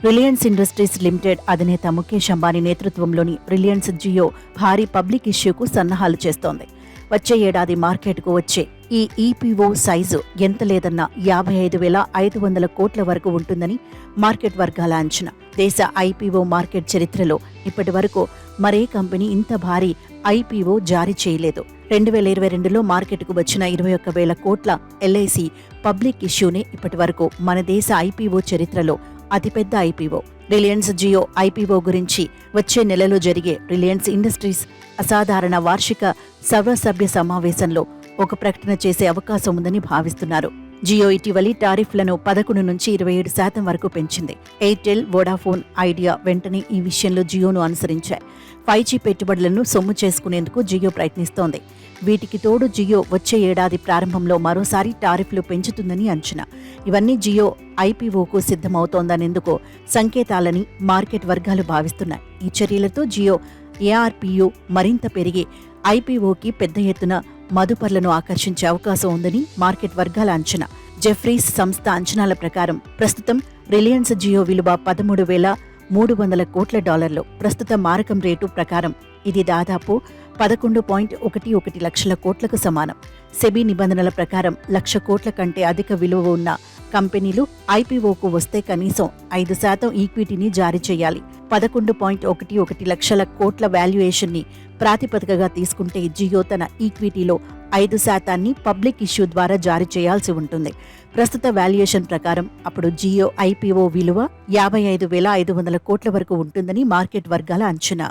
Reliance industries limited అధినేత ముఖేష్ అంబానీ నేతృత్వంలోని Reliance Jio భారీ పబ్లిక్ ఇష్యూకు సన్నాహాలు చేస్తోంది. వచ్చే ఏడాది మార్కెట్కు వచ్చే ఈ ఈపీఓ సైజు ఎంత లేదన్నా 55,500 కోట్ల వరకు ఉంటుందని మార్కెట్ వర్గాల అంచనా. దేశ ఐపీఓ మార్కెట్ చరిత్రలో ఇప్పటి వరకు మరే కంపెనీ ఇంత భారీ ఐపీఓ జారీ చేయలేదు. 2022లో మార్కెట్కు వచ్చిన 21,000 కోట్ల ఎల్ఐసి పబ్లిక్ ఇష్యూనే ఇప్పటి వరకు మన దేశ ఐపీఓ చరిత్రలో అతిపెద్ద ఐపీఓ. రిలయన్స్ జియో ఐపీఓ గురించి వచ్చే నెలలో జరిగే రిలయన్స్ ఇండస్ట్రీస్ అసాధారణ వార్షిక సర్వసభ్య సమావేశంలో ఒక ప్రకటన చేసే అవకాశం ఉందని భావిస్తున్నారు. జియో ఇటీవలి టారిఫ్లను 11 నుంచి 27% వరకు పెంచింది. ఎయిర్టెల్, వోడాఫోన్, ఐడియా వెంటనే ఈ విషయంలో జియోను అనుసరించాయి. 5G పెట్టుబడులను సొమ్ము చేసుకునేందుకు జియో ప్రయత్నిస్తోంది. వీటికి తోడు జియో వచ్చే ఏడాది ప్రారంభంలో మరోసారి టారిఫ్లు పెంచుతుందని అంచనా. ఇవన్నీ జియో ఐపీఓకు సిద్ధమవుతోందనేందుకు సంకేతాలని మార్కెట్ వర్గాలు భావిస్తున్నాయి. ఈ చర్యలతో జియో ఏఆర్పీయూ మరింత పెరిగి ఐపీఓకి పెద్ద ఎత్తున మదుపర్లను ఆకర్షించే అవకాశం ఉందని మార్కెట్ వర్గాల అంచనా. జెఫ్రీస్ సంస్థ అంచనాల ప్రకారం ప్రస్తుతం రిలయన్స్ జియో విలువ $13,300 కోట్ల. ప్రస్తుత మారకం రేటు ప్రకారం ఇది దాదాపు 11.11 లక్షల కోట్లకు సమానం. సెబీ నిబంధనల ప్రకారం 1,00,000 కోట్ల కంటే అధిక విలువ ఉన్న కంపెనీలు ఐపీఓకు వస్తే కనీసం 5% ఈక్విటీని జారీ చేయాలి. 11.11 లక్షల కోట్ల వాల్యుయేషన్ని ప్రాతిపదికగా తీసుకుంటే జియో తన ఈక్విటీలో 5% పబ్లిక్ ఇష్యూ ద్వారా జారీ చేయాల్సి ఉంటుంది. ప్రస్తుత వాల్యుయేషన్ ప్రకారం అప్పుడు జియో ఐపీఓ విలువ 55,500 కోట్ల వరకు ఉంటుందని మార్కెట్ వర్గాల అంచనా.